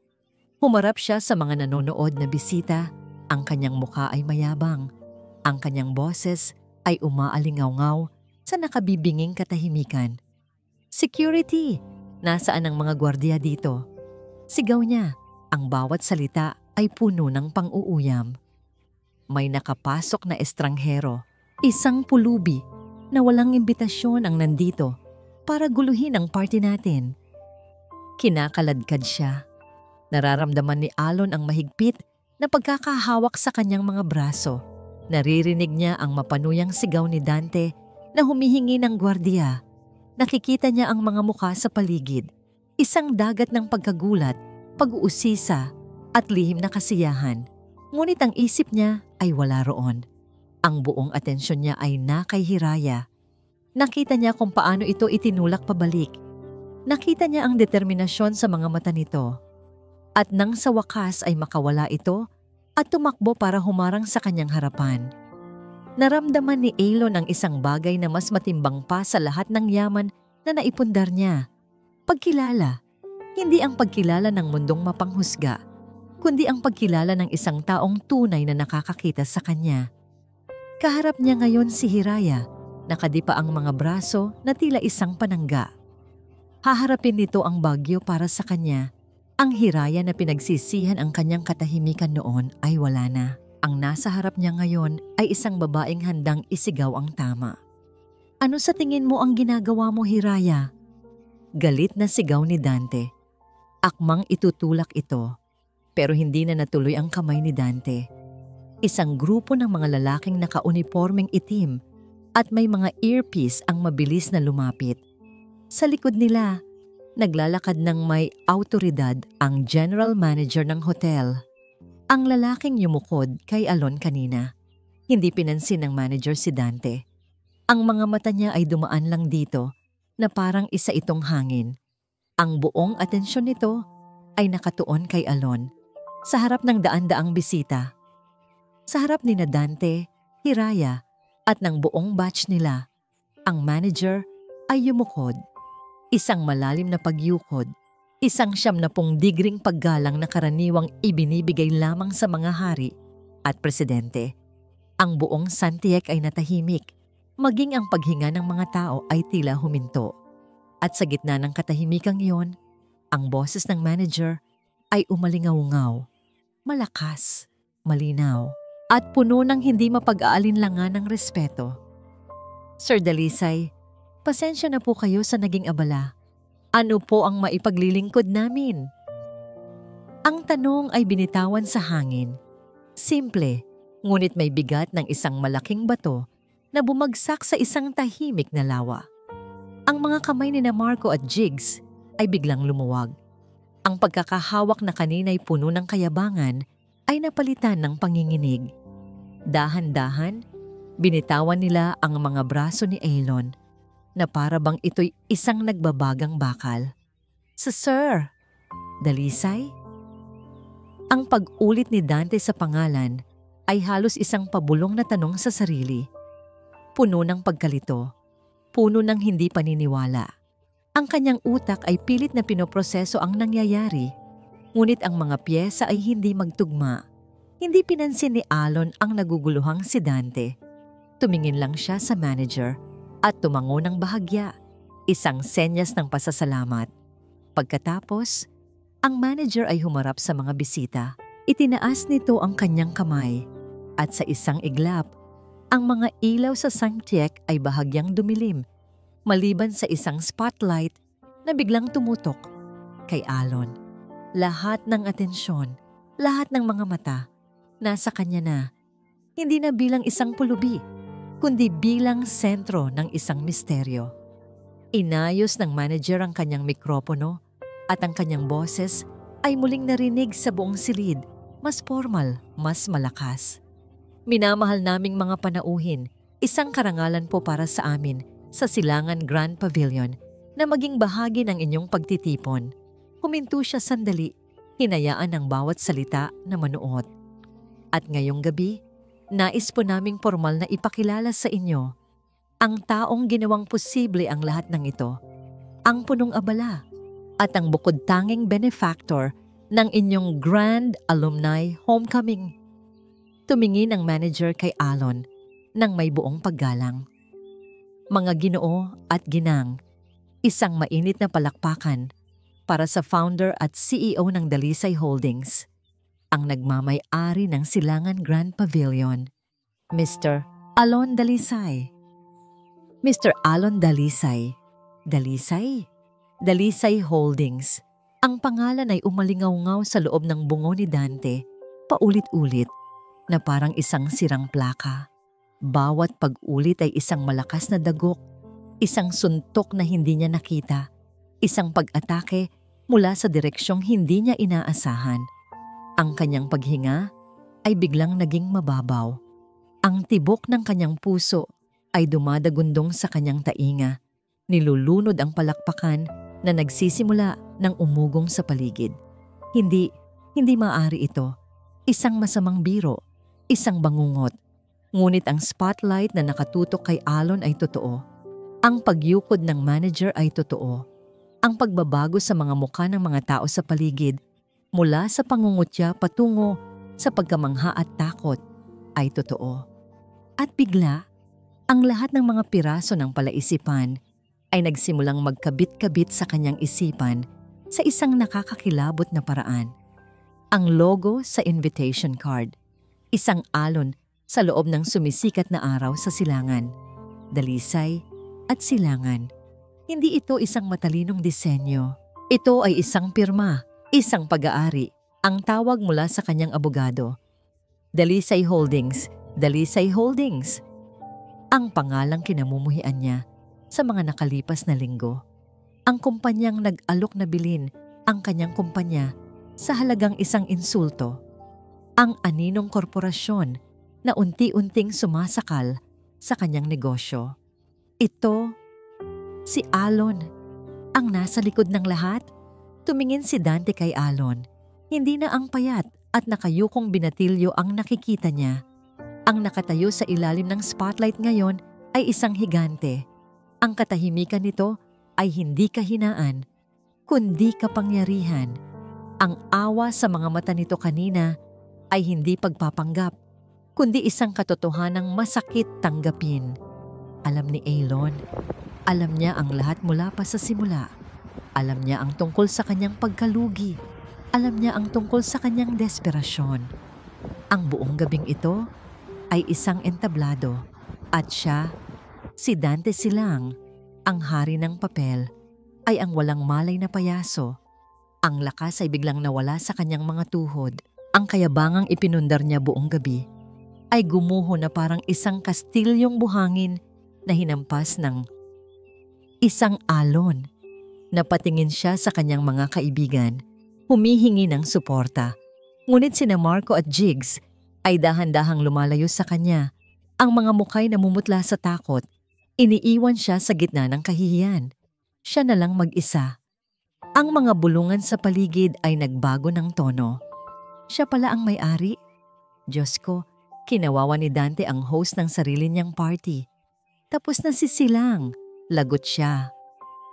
Humarap siya sa mga nanonood na bisita. Ang kanyang mukha ay mayabang. Ang kanyang boses ay umaalingaw-ngaw sa nakabibinging katahimikan. "Security! Nasaan ang mga gwardiya dito?" Sigaw niya. Ang bawat salita ay puno ng pang-uuyam. May nakapasok na estranghero, isang pulubi na walang imbitasyon ang nandito para guluhin ang party natin. Kinakaladkad siya. Nararamdaman ni Alon ang mahigpit na pagkakahawak sa kanyang mga braso. Naririnig niya ang mapanuyang sigaw ni Dante na humihingi ng gwardiya. Nakikita niya ang mga mukha sa paligid. Isang dagat ng pagkagulat, pag-uusisa at lihim na kasiyahan. Ngunit ang isip niya ay wala roon. Ang buong atensyon niya ay na kay Hiraya. Nakita niya kung paano ito itinulak pabalik. Nakita niya ang determinasyon sa mga mata nito. At nang sa wakas ay makawala ito at tumakbo para humarang sa kanyang harapan. Naramdaman ni Elon ang isang bagay na mas matimbang pa sa lahat ng yaman na naipundar niya. Pagkilala. Hindi ang pagkilala ng mundong mapanghusga, kundi ang pagkilala ng isang taong tunay na nakakakita sa kanya. Kaharap niya ngayon si Hiraya, nakadipa ang mga braso na tila isang panangga. Haharapin nito ang bagyo para sa kanya. Ang Hiraya na pinagsisihan ang kanyang katahimikan noon ay wala na. Ang nasa harap niya ngayon ay isang babaeng handang isigaw ang tama. Ano sa tingin mo ang ginagawa mo, Hiraya? Galit na sigaw ni Dante. Akmang itutulak ito, pero hindi na natuloy ang kamay ni Dante. Isang grupo ng mga lalaking nakaunipormeng itim at may mga earpiece ang mabilis na lumapit. Sa likod nila, naglalakad ng may awtoridad ang general manager ng hotel. Ang lalaking yumukod kay Alon kanina. Hindi pinansin ng manager si Dante. Ang mga mata niya ay dumaan lang dito na parang isa itong hangin. Ang buong atensyon nito ay nakatuon kay Alon sa harap ng daan-daang bisita. Sa harap ni na Dante, Hiraya at ng buong batch nila, ang manager ay yumukod. Isang malalim na pagyukod. Isang 70 digring paggalang na karaniwang ibinibigay lamang sa mga hari at presidente. Ang buong Santiac ay natahimik, maging ang paghinga ng mga tao ay tila huminto. At sa gitna ng katahimikang iyon, ang boses ng manager ay umalingaw-ngaw, malakas, malinaw, at puno ng hindi mapag-aalinlangan ng respeto. Sir Dalisay, pasensya na po kayo sa naging abala. Ano po ang maipaglilingkod namin? Ang tanong ay binitawan sa hangin. Simple, ngunit may bigat ng isang malaking bato na bumagsak sa isang tahimik na lawa. Ang mga kamay ni na Marco at Jigs ay biglang lumuwag. Ang pagkakahawak na kanina'y puno ng kayabangan ay napalitan ng panginginig. Dahan-dahan, binitawan nila ang mga braso ni Elon na para bang ito'y isang nagbabagang bakal. Sir, Dalisay? Ang pag-ulit ni Dante sa pangalan ay halos isang pabulong na tanong sa sarili. Puno ng pagkalito, puno ng hindi paniniwala. Ang kanyang utak ay pilit na pinoproseso ang nangyayari, ngunit ang mga piyesa ay hindi magtugma. Hindi pinansin ni Alon ang naguguluhang si Dante. Tumingin lang siya sa manager at tumango ng bahagya, isang senyas ng pasasalamat. Pagkatapos, ang manager ay humarap sa mga bisita. Itinaas nito ang kanyang kamay at sa isang iglap, ang mga ilaw sa Santiac ay bahagyang dumilim, maliban sa isang spotlight na biglang tumutok kay Alon. Lahat ng atensyon, lahat ng mga mata, nasa kanya na, hindi na bilang isang pulubi, kundi bilang sentro ng isang misteryo. Inayos ng manager ang kanyang mikropono at ang kanyang boses ay muling narinig sa buong silid, mas formal, mas malakas. Minamahal naming mga panauhin, isang karangalan po para sa amin sa Silangan Grand Pavilion na maging bahagi ng inyong pagtitipon. Huminto siya sandali, hinayaan ang bawat salita na manuot. At ngayong gabi, nais po naming formal na ipakilala sa inyo ang taong ginawang posible ang lahat ng ito, ang punong abala at ang bukod tanging benefactor ng inyong Grand Alumni Homecoming. Tumingin ang manager kay Alon nang may buong paggalang. Mga Ginoo at Ginang, isang mainit na palakpakan para sa founder at CEO ng Dalisay Holdings, ang nagmamay-ari ng Silangan Grand Pavilion, Mr. Alon Dalisay. Mr. Alon Dalisay. Dalisay? Dalisay Holdings. Ang pangalan ay umalingaw-ngaw sa loob ng bungo ni Dante, paulit-ulit, na parang isang sirang plaka. Bawat pag-ulit ay isang malakas na dagok, isang suntok na hindi niya nakita, isang pag-atake mula sa direksyong hindi niya inaasahan. Ang kanyang paghinga ay biglang naging mababaw. Ang tibok ng kanyang puso ay dumadagundong sa kanyang tainga. Nilulunod ang palakpakan na nagsisimula ng umugong sa paligid. Hindi maaari ito. Isang masamang biro, isang bangungot. Ngunit ang spotlight na nakatutok kay Alon ay totoo. Ang pagyukod ng manager ay totoo. Ang pagbabago sa mga mukha ng mga tao sa paligid mula sa pangungutya patungo sa pagkamangha at takot ay totoo. At bigla, ang lahat ng mga piraso ng palaisipan ay nagsimulang magkabit-kabit sa kanyang isipan sa isang nakakakilabot na paraan. Ang logo sa invitation card, isang alon sa loob ng sumisikat na araw sa silangan, dalisay at silangan. Hindi ito isang matalinong disenyo. Ito ay isang pirma, isang pag-aari, ang tawag mula sa kanyang abogado. Dalisay Holdings, Dalisay Holdings. Ang pangalang kinamumuhian niya sa mga nakalipas na linggo. Ang kumpanyang nag-alok na bilhin ang kanyang kumpanya sa halagang isang insulto. Ang aninong korporasyon na unti-unting sumasakal sa kanyang negosyo. Ito, si Alon, ang nasa likod ng lahat. Tumingin si Dante kay Alon. Hindi na ang payat at nakayukong binatilyo ang nakikita niya. Ang nakatayo sa ilalim ng spotlight ngayon ay isang higante. Ang katahimikan nito ay hindi kahinaan, kundi kapangyarihan. Ang awa sa mga mata nito kanina ay hindi pagpapanggap, kundi isang katotohanang masakit tanggapin. Alam ni Alon, alam niya ang lahat mula pa sa simula. Alam niya ang tungkol sa kanyang pagkalugi. Alam niya ang tungkol sa kanyang desperasyon. Ang buong gabing ito ay isang entablado at siya, si Dante Silang, ang hari ng papel, ay ang walang malay na payaso. Ang lakas ay biglang nawala sa kanyang mga tuhod. Ang kayabangang ipinundar niya buong gabi ay gumuho na parang isang kastilyong buhangin na hinampas ng isang alon. Napatingin siya sa kanyang mga kaibigan, humihingi ng suporta. Ngunit sina Marco at Jigs ay dahan-dahang lumalayo sa kanya. Ang mga mukhay namumutla sa takot. Iniiwan siya sa gitna ng kahihiyan. Siya na lang mag-isa. Ang mga bulungan sa paligid ay nagbago ng tono. Siya pala ang may-ari. Diyos ko, kinawawa ni Dante ang host ng sarili niyang party. Tapos na si Silang. Lagot siya.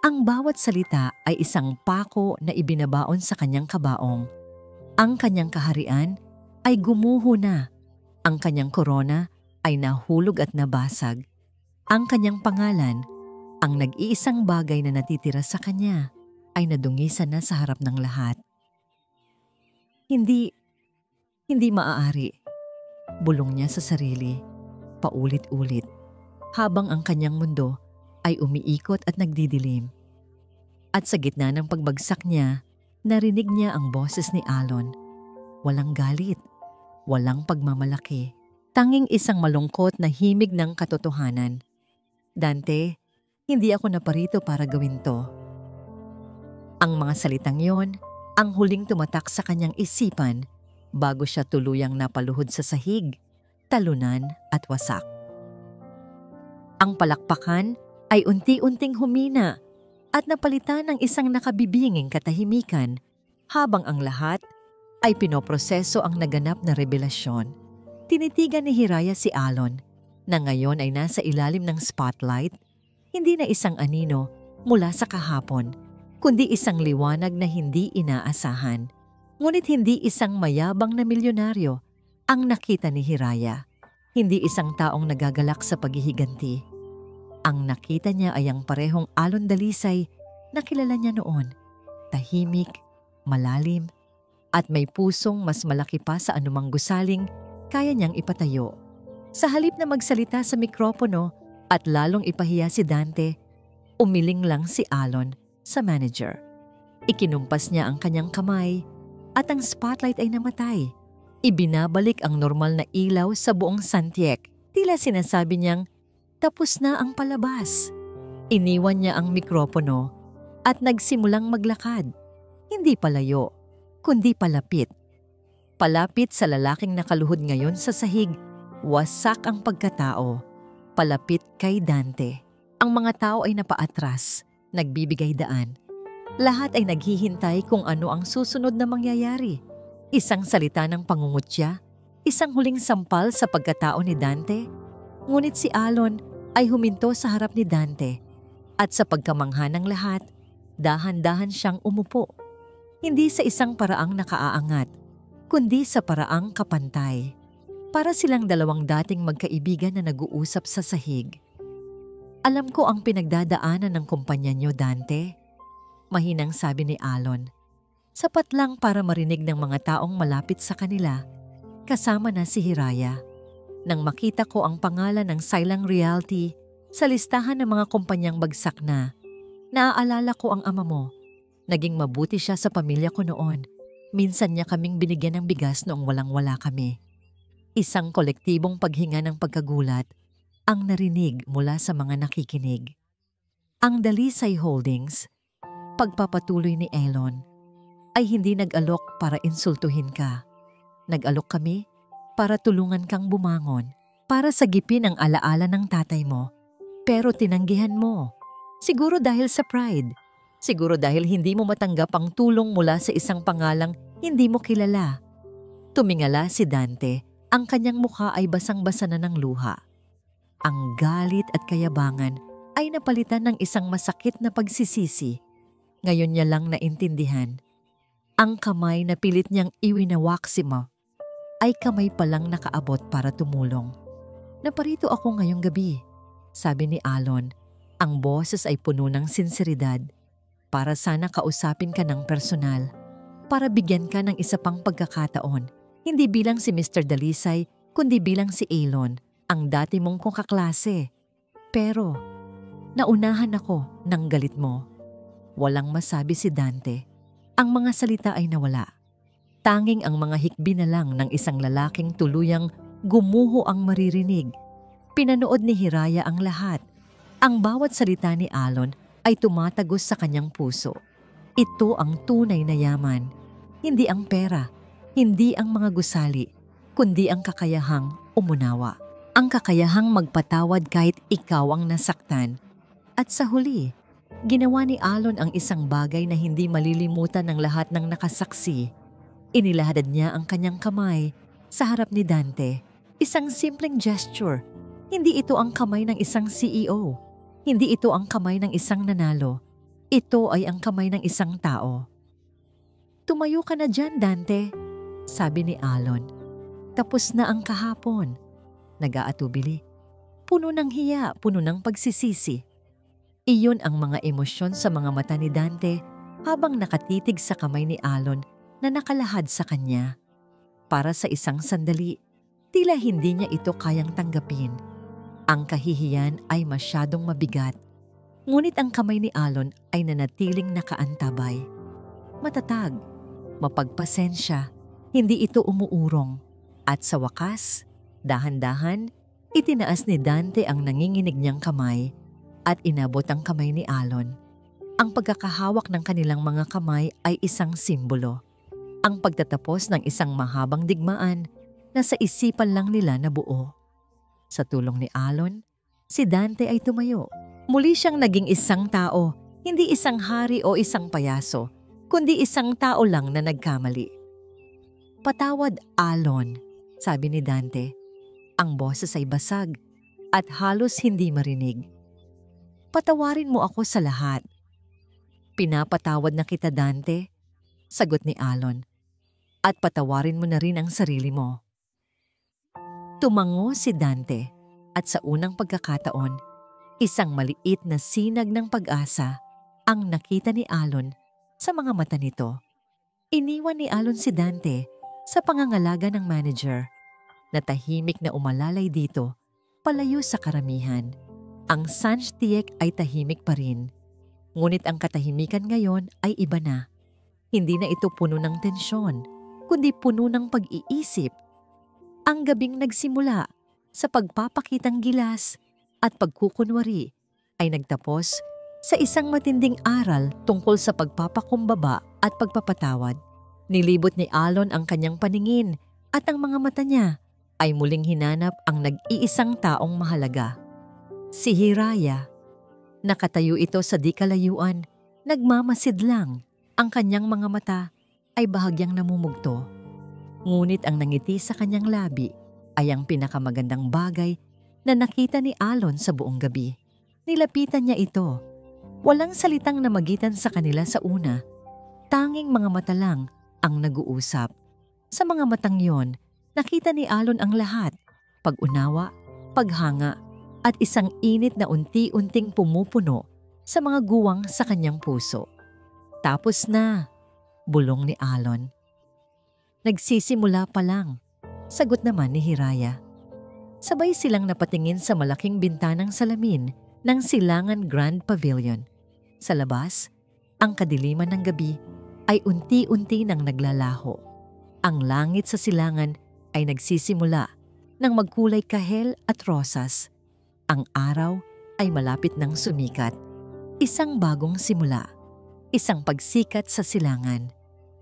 Ang bawat salita ay isang pako na ibinabaon sa kanyang kabaong. Ang kanyang kaharian ay gumuho na. Ang kanyang korona ay nahulog at nabasag. Ang kanyang pangalan, ang nag-iisang bagay na natitira sa kanya, ay nadungisan na sa harap ng lahat. Hindi maaari. Bulong niya sa sarili, paulit-ulit, habang ang kanyang mundo ay umiikot at nagdidilim. At sa gitna ng pagbagsak niya, narinig niya ang boses ni Alon. Walang galit, walang pagmamalaki, tanging isang malungkot na himig ng katotohanan. Dante, hindi ako naparito para gawin to. Ang mga salitang yon, ang huling tumatak sa kanyang isipan bago siya tuluyang napaluhod sa sahig, talunan at wasak. Ang palakpakan ay unti-unting humina at napalitan ng isang nakabibinging katahimikan habang ang lahat ay pinoproseso ang naganap na revelasyon. Tinitigan ni Hiraya si Alon na ngayon ay nasa ilalim ng spotlight, hindi na isang anino mula sa kahapon, kundi isang liwanag na hindi inaasahan. Ngunit hindi isang mayabang na milyonaryo ang nakita ni Hiraya, hindi isang taong nagagalak sa paghihiganti. Ang nakita niya ay ang parehong Alon Dalisay na kilala niya noon. Tahimik, malalim, at may pusong mas malaki pa sa anumang gusaling kaya niyang ipatayo. Sa halip na magsalita sa mikropono at lalong ipahiya si Dante, umiling lang si Alon sa manager. Ikinumpas niya ang kanyang kamay at ang spotlight ay namatay. Ibinabalik ang normal na ilaw sa buong Santiek. Tila sinasabi niyang, tapos na ang palabas. Iniwan niya ang mikropono at nagsimulang maglakad. Hindi palayo, kundi palapit. Palapit sa lalaking nakaluhod ngayon sa sahig, wasak ang pagkatao. palapit kay Dante. Ang mga tao ay napaatras, nagbibigay daan. Lahat ay naghihintay kung ano ang susunod na mangyayari. Isang salita ng pangungutya, isang huling sampal sa pagkatao ni Dante. Ngunit si Alon ay huminto sa harap ni Dante at sa pagkamangha ng lahat, dahan-dahan siyang umupo. Hindi sa isang paraang nakaaangat, kundi sa paraang kapantay. Para silang dalawang dating magkaibigan na nag-uusap sa sahig. Alam ko ang pinagdadaanan ng kumpanya niyo, Dante. Mahinang sabi ni Alon. Sapat lang para marinig ng mga taong malapit sa kanila, kasama na si Hiraya. Nang makita ko ang pangalan ng Silang Realty sa listahan ng mga kumpanyang bagsak na, naaalala ko ang ama mo. Naging mabuti siya sa pamilya ko noon. Minsan niya kaming binigyan ng bigas noong walang-wala kami. Isang kolektibong paghinga ng pagkagulat ang narinig mula sa mga nakikinig. Ang Dalisay Holdings, pagpapatuloy ni Elon, ay hindi nag-alok para insultuhin ka. Nag-alok kami para tulungan kang bumangon, para sagipin ang alaala ng tatay mo. Pero tinanggihan mo. Siguro dahil sa pride. Siguro dahil hindi mo matanggap ang tulong mula sa isang pangalang hindi mo kilala. Tumingala si Dante. Ang kanyang mukha ay basang-basa na ng luha. Ang galit at kayabangan ay napalitan ng isang masakit na pagsisisi. Ngayon niya lang naintindihan. Ang kamay na pilit niyang iwinawak mo ay kamay palang nakaabot para tumulong. Naparito ako ngayong gabi, sabi ni Alon. Ang boses ay puno ng sinseridad. Para sana kausapin ka ng personal. Para bigyan ka ng isa pang pagkakataon. Hindi bilang si Mr. Dalisay, kundi bilang si Elon, ang dati mong kong kaklase. Pero, naunahan ako ng galit mo. Walang masabi si Dante. Ang mga salita ay nawala. Tanging ang mga hikbi na lang ng isang lalaking tuluyang gumuho ang maririnig. Pinanood ni Hiraya ang lahat. Ang bawat salita ni Alon ay tumatagos sa kanyang puso. Ito ang tunay na yaman, hindi ang pera. Hindi ang mga gusali, kundi ang kakayahang umunawa. Ang kakayahang magpatawad kahit ikaw ang nasaktan. At sa huli, ginawa ni Alon ang isang bagay na hindi malilimutan ng lahat ng nakasaksi. Inilahad niya ang kanyang kamay sa harap ni Dante. Isang simpleng gesture. Hindi ito ang kamay ng isang CEO. Hindi ito ang kamay ng isang nanalo. Ito ay ang kamay ng isang tao. Tumayo ka na dyan, Dante. Sabi ni Alon. Tapos na ang kahapon. Nag-aatubili. Puno ng hiya, puno ng pagsisisi. Iyon ang mga emosyon sa mga mata ni Dante habang nakatitig sa kamay ni Alon na nakalahad sa kanya. Para sa isang sandali, tila hindi niya ito kayang tanggapin. Ang kahihiyan ay masyadong mabigat. Ngunit ang kamay ni Alon ay nanatiling nakaantabay. Matatag, mapagpasensya. Hindi ito umuurong. At sa wakas, dahan-dahan, itinaas ni Dante ang nanginginig niyang kamay at inabot ang kamay ni Alon. Ang pagkakahawak ng kanilang mga kamay ay isang simbolo. Ang pagtatapos ng isang mahabang digmaan na sa isipan lang nila nabuo. Sa tulong ni Alon, si Dante ay tumayo. Muli siyang naging isang tao, hindi isang hari o isang payaso, kundi isang tao lang na nagkamali. Patawad, Alon, sabi ni Dante. Ang boses ay basag at halos hindi marinig. Patawarin mo ako sa lahat. Pinapatawad na kita, Dante, sagot ni Alon. At patawarin mo na rin ang sarili mo. Tumango si Dante at sa unang pagkakataon, isang maliit na sinag ng pag-asa ang nakita ni Alon sa mga mata nito. Iniwan ni Alon si Dante sa pangangalaga ng manager na tahimik na umalalay dito, palayo sa karamihan. Ang Sanch Tiek ay tahimik pa rin. Ngunit ang katahimikan ngayon ay iba na. Hindi na ito puno ng tensyon, kundi puno ng pag-iisip. Ang gabing nagsimula sa pagpapakitang gilas at pagkukunwari ay nagtapos sa isang matinding aral tungkol sa pagpapakumbaba at pagpapatawad. Nilibot ni Alon ang kanyang paningin at ang mga mata niya ay muling hinanap ang nag-iisang taong mahalaga. Si Hiraya, nakatayo ito sa di kalayuan, nagmamasid lang. Ang kanyang mga mata ay bahagyang namumugto. Ngunit ang nangiti sa kanyang labi ay ang pinakamagandang bagay na nakita ni Alon sa buong gabi. Nilapitan niya ito. Walang salitang namagitan sa kanila sa una. Tanging mga mata lang ang nag-uusap. Sa mga matang yon, nakita ni Alon ang lahat. Pag-unawa, paghanga, at isang init na unti-unting pumupuno sa mga guwang sa kanyang puso. Tapos na, bulong ni Alon. Nagsisimula pa lang, sagot naman ni Hiraya. Sabay silang napatingin sa malaking bintanang salamin ng Silangan Grand Pavilion. Sa labas, ang kadiliman ng gabi ay unti-unti nang naglalaho. Ang langit sa silangan ay nagsisimula ng magkulay kahel at rosas. Ang araw ay malapit ng sumikat. Isang bagong simula, isang pagsikat sa silangan.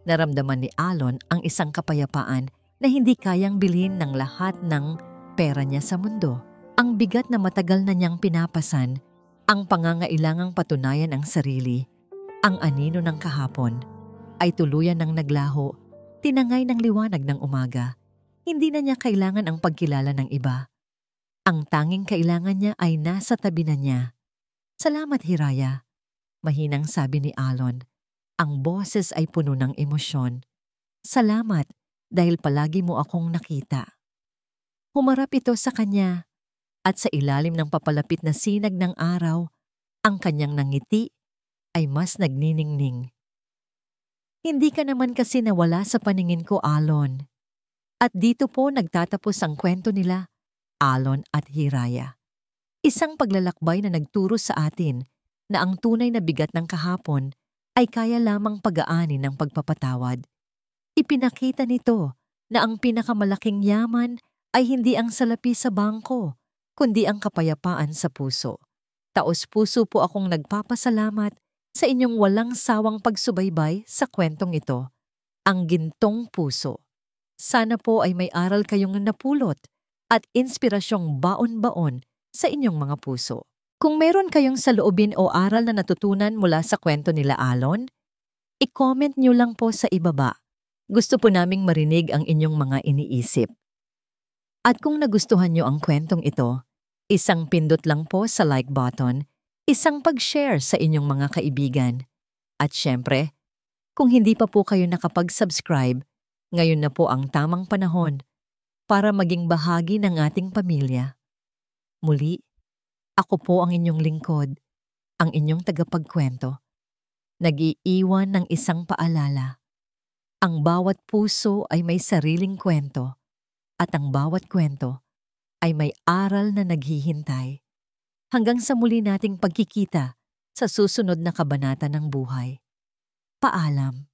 Naramdaman ni Alon ang isang kapayapaan na hindi kayang bilhin ng lahat ng pera niya sa mundo. Ang bigat na matagal na niyang pinapasan, ang pangangailangang patunayan ang sarili, ang anino ng kahapon, ay tuluyan ng naglaho, tinangay ng liwanag ng umaga. Hindi na niya kailangan ang pagkilala ng iba. Ang tanging kailangan niya ay nasa tabi na niya. Salamat, Hiraya, mahinang sabi ni Alon. Ang boses ay puno ng emosyon. Salamat dahil palagi mo akong nakita. Humarap ito sa kanya at sa ilalim ng papalapit na sinag ng araw, ang kanyang nangiti ay mas nagniningning. Hindi ka naman kasi nawala sa paningin ko, Alon. At dito po nagtatapos ang kwento nila, Alon at Hiraya. Isang paglalakbay na nagturo sa atin na ang tunay na bigat ng kahapon ay kaya lamang pag-aani ng pagpapatawad. Ipinakita nito na ang pinakamalaking yaman ay hindi ang salapi sa bangko, kundi ang kapayapaan sa puso. Taos-puso po akong nagpapasalamat sa inyong walang sawang pagsubaybay sa kwentong ito, ang Gintong Puso. Sana po ay may aral kayong napulot at inspirasyong baon-baon sa inyong mga puso. Kung meron kayong saloobin o aral na natutunan mula sa kwento nila Alon, i-comment nyo lang po sa ibaba. Gusto po naming marinig ang inyong mga iniisip. At kung nagustuhan nyo ang kwentong ito, isang pindot lang po sa like button, isang pag-share sa inyong mga kaibigan. At syempre, kung hindi pa po kayo nakapag-subscribe, ngayon na po ang tamang panahon para maging bahagi ng ating pamilya. Muli, ako po ang inyong lingkod, ang inyong tagapagkwento. Nag-iiwan ng isang paalala. Ang bawat puso ay may sariling kwento at ang bawat kwento ay may aral na naghihintay. Hanggang sa muli nating pagkikita sa susunod na kabanata ng buhay. Paalam.